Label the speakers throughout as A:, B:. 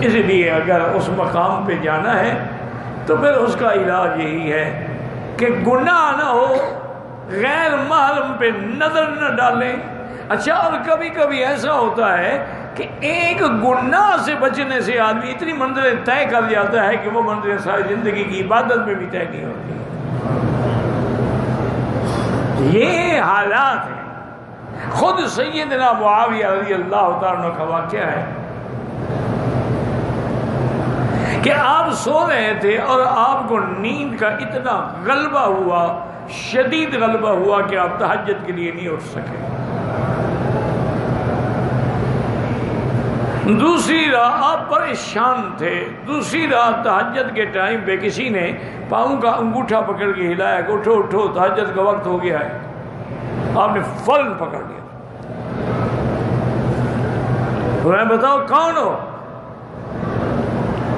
A: اس لیے اگر اس مقام پہ جانا ہے تو پھر اس کا علاج یہی ہے کہ گناہ نہ ہو، غیر محرم پہ نظر نہ ڈالیں۔ اچھا، اور کبھی کبھی ایسا ہوتا ہے کہ ایک گناہ سے بچنے سے آدمی اتنی منزلیں طے کر جاتا ہے کہ وہ منزلیں ساری زندگی کی عبادت میں بھی طے نہیں ہوتی۔ یہ حالات ہیں۔ خود سیدنا معاویہ رضی اللہ تعالیٰ عنہ کا واقعہ ہے کہ آپ سو رہے تھے اور آپ کو نیند کا اتنا غلبہ ہوا، شدید غلبہ ہوا کہ آپ تہجد کے لیے نہیں اٹھ سکے۔ دوسری رات آپ پریشان تھے، دوسری رات تہجد کے ٹائم پہ کسی نے پاؤں کا انگوٹھا پکڑ کے ہلایا کہ اٹھو اٹھو تہجد کا وقت ہو گیا ہے۔ آپ نے فوراً پکڑ لیا۔ میں بتاؤ کون ہو؟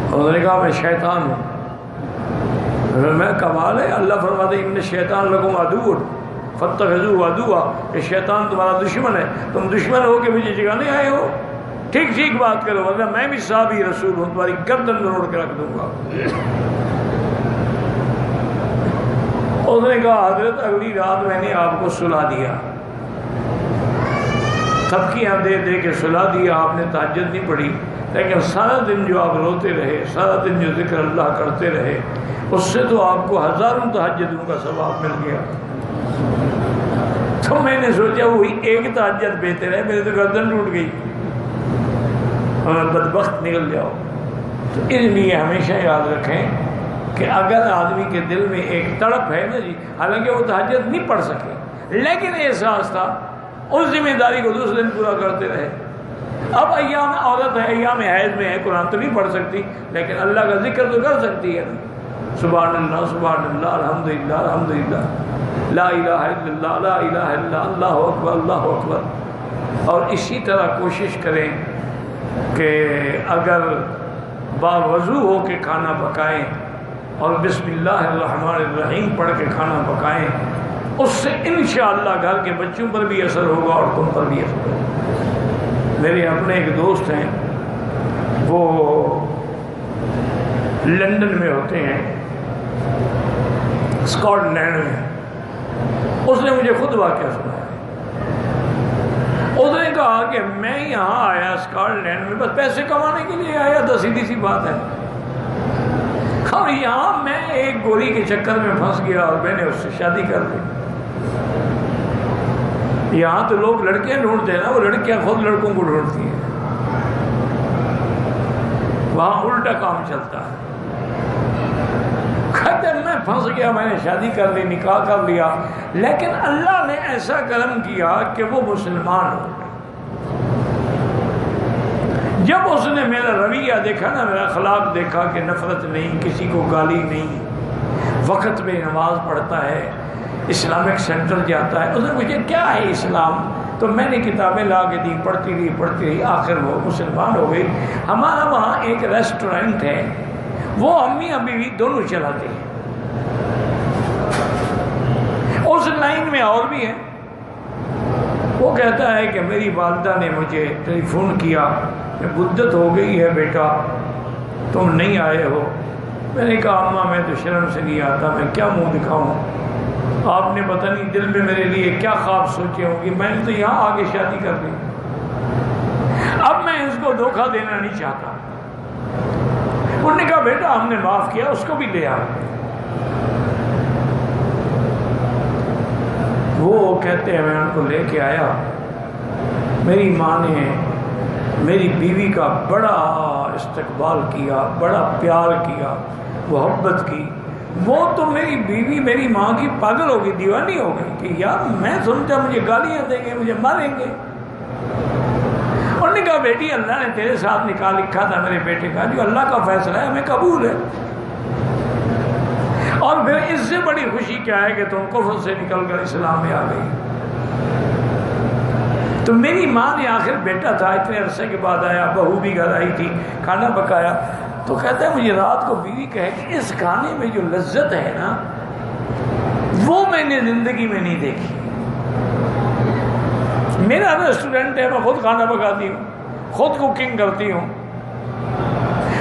A: انہوں نے کہا میں شیطان ہوں۔ میں کمال ہے، اللہ فرماتے ہیں ان الشیطان لکم عدو فاتخذوہ عدوا، کہ شیطان تمہارا دشمن ہے، تم دشمن ہو کے مجھے جگانے آئے ہو، ٹھیک ٹھیک بات کرو ورنہ میں بھی صحابی رسول ہوں، تمہاری گردن توڑ کے رکھ دوں گا۔ اس نے کہا حضرت اگلی رات میں نے آپ کو سلا دیا، تھپکیاں دے دے کے سلا دیا، آپ نے تہجد نہیں پڑھی، لیکن سارا دن جو آپ روتے رہے، سارا دن جو ذکر اللہ کرتے رہے، اس سے تو آپ کو ہزاروں تہجدوں کا ثواب مل گیا۔ تو میں نے سوچا وہی ایک تہجد بہتر ہے، میری تو گردن ٹوٹ گئی اور بدبخت نکل جاؤ۔ تو اس لیے ہمیشہ یاد رکھیں کہ اگر آدمی کے دل میں ایک تڑپ ہے نا جی، حالانکہ وہ تہجد نہیں پڑھ سکے لیکن احساس تھا، اس ذمہ داری کو دوسرے دن پورا کرتے رہے۔ اب ایام عورت ہے، ایام حیض میں ہے، قرآن تو نہیں پڑھ سکتی لیکن اللہ کا ذکر تو کر سکتی ہے نا، سبحان اللہ سبحان اللہ الحمدللہ الحمدللہ لا الہ الا اللہ لا الہ الا اللہ اکبر اللہ اکبر۔ اور اسی طرح کوشش کریں کہ اگر باوضو ہو کے کھانا پکائیں اور بسم اللہ الرحمن الرحیم پڑھ کے کھانا پکائیں، اس سے انشاءاللہ گھر کے بچوں پر بھی اثر ہوگا اور تم پر بھی اثر ہوگا۔ میرے اپنے ایک دوست ہیں، وہ لندن میں ہوتے ہیں، اسکاٹ لینڈ میں۔ اس نے مجھے خود واقعہ سنایا۔ اس نے کہا کہ میں یہاں آیا اسکاٹ لینڈ میں بس پیسے کمانے کے لیے آیا تھا، سیدھی سی بات ہے، اور یہاں میں ایک گوری کے چکر میں پھنس گیا اور میں نے اس سے شادی کر لی۔ یہاں تو لوگ لڑکیاں ڈھونڈتے ہیں نا، وہ لڑکیاں خود لڑکوں کو ڈھونڈتی ہیں، وہاں الٹا کام چلتا ہے۔ کہتے میں پھنس گیا، میں نے شادی کر لی، نکاح کر لیا، لیکن اللہ نے ایسا کرم کیا کہ وہ مسلمان ہو گئے۔ جب اس نے میرا رویہ دیکھا نا، میرا اخلاق دیکھا کہ نفرت نہیں، کسی کو گالی نہیں، وقت میں نماز پڑھتا ہے، اسلامک سینٹر جاتا ہے، اس نے مجھے کیا ہے اسلام، تو میں نے کتابیں لا کے دی، پڑھتی رہی، آخر وہ مسلمان ہو گئی۔ ہمارا وہاں ایک ریسٹورنٹ ہے، وہ امی بیوی دونوں چلاتے ہیں، اس لائن میں اور بھی ہے۔ وہ کہتا ہے کہ میری والدہ نے مجھے ٹیلی فون کیا کہ مدت ہو گئی ہے بیٹا تم نہیں آئے ہو۔ میں نے کہا اماں میں تو شرم سے نہیں آتا، میں کیا منہ دکھاؤں، آپ نے پتہ نہیں دل میں میرے لیے کیا خواب سوچے ہوں گی، میں نے تو یہاں آگے شادی کر لی، اب میں اس کو دھوکہ دینا نہیں چاہتا۔ انہوں نے کہا بیٹا ہم نے معاف کیا، اس کو بھی لے آؤ۔ وہ کہتے ہیں میں ان کو لے کے آیا، میری ماں نے میری بیوی کا بڑا استقبال کیا، بڑا پیار کیا، محبت کی۔ وہ تو میری بیوی میری ماں کی پاگل ہو گئی، دیوانی ہو گئی کہ یار میں سمجھا مجھے گالیاں دیں گے، مجھے ماریں گے۔ انہوں نے کہا بیٹی اللہ نے تیرے ساتھ نکاح لکھا تھا میرے بیٹے کا، جو اللہ کا فیصلہ ہے ہمیں قبول ہے، اور پھر اس سے بڑی خوشی کیا ہے کہ تم کفر سے نکل کر اسلام میں آ گئی۔ تو میری ماں نے آخر بیٹا تھا، اتنے عرصے کے بعد آیا، بہو بھی گھر آئی تھی، کھانا پکایا، تو کہتا ہے مجھے رات کو بیوی کہے کہ اس کھانے میں جو لذت ہے نا وہ میں نے زندگی میں نہیں دیکھی۔ میرا ریسٹورنٹ ہے، میں خود کھانا پکاتی ہوں، خود کوکنگ کرتی ہوں،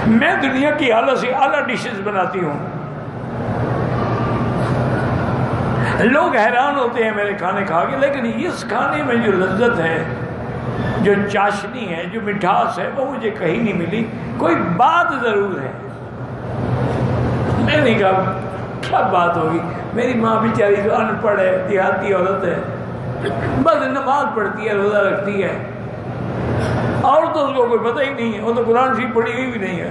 A: میں دنیا کی اعلیٰ سے اعلیٰ ڈشز بناتی ہوں، لوگ حیران ہوتے ہیں میرے کھانے کھا کے، لیکن اس کھانے میں جو لذت ہے، جو چاشنی ہے، جو مٹھاس ہے، وہ مجھے کہیں نہیں ملی۔ کوئی بات ضرور ہے۔ میں نے کہا کیا بات ہوگی؟ میری ماں بیچاری جو ان پڑھ ہے، دیہاتی عورت ہے، بس نماز پڑھتی ہے، روزہ رکھتی ہے، اور تو اس کو کوئی پتہ ہی نہیں ہے، وہ تو قرآن شریف پڑھی ہوئی بھی نہیں ہے۔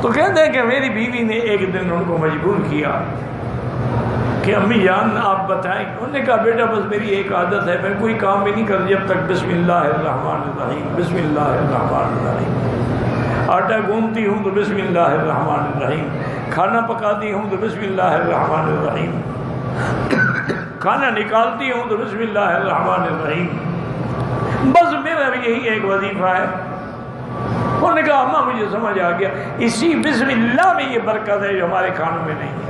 A: تو کہتے ہیں کہ میری بیوی نے ایک دن ان کو مجبور کیا کہ امی جان آپ بتائیں۔ انہوں نے کہا بیٹا بس میری ایک عادت ہے، میں کوئی کام بھی نہیں کرتی جب تک بسم اللہ الرحمن الرحیم بسم اللہ الرحمن الرحیم، آٹا گوندتی ہوں تو بسم اللہ الرحمن الرحیم، کھانا پکاتی ہوں تو بسم اللہ الرحمن الرحیم، کھانا نکالتی ہوں تو بسم اللہ الرحمن الرحیم، بس میرا بھی یہی ایک وظیفہ ہے۔ انہوں نے کہا اماں مجھے سمجھ آ گیا، اسی بسم اللہ میں یہ برکت ہے جو ہمارے کھانوں میں نہیں ہے۔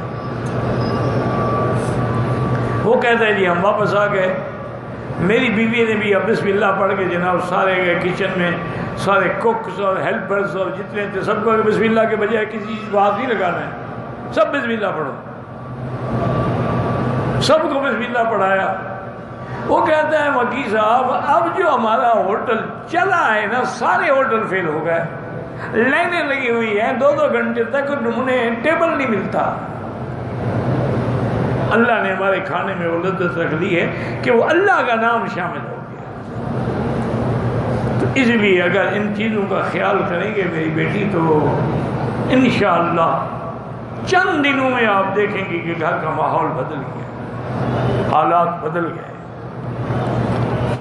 A: وہ کہتے ہیں جی ہم واپس آ گئے، میری بیوی نے بھی اب بسم اللہ پڑھ کے جناب سارے گئے کچن میں، سارے کوکس اور ہیلپرز اور جتنے تھے سب کو بسم اللہ کے بجائے کسی چیز کو ہاتھ نہیں لگانا ہے، سب بسم اللہ پڑھو، سب کو بسم اللہ پڑھایا۔ وہ کہتے ہیں وکی صاحب اب جو ہمارا ہوٹل چلا ہے نا، سارے ہوٹل فیل ہو گئے، لائنیں لگی ہوئی ہیں، 2 گھنٹے تک انہیں ٹیبل نہیں ملتا۔ اللہ نے ہمارے کھانے میں وہ لذت رکھ دی ہے کہ وہ اللہ کا نام شامل ہو گیا۔ تو اس لیے اگر ان چیزوں کا خیال کریں گے میری بیٹی تو انشاءاللہ چند دنوں میں آپ دیکھیں گے کہ گھر کا ماحول بدل گیا، حالات بدل گئے۔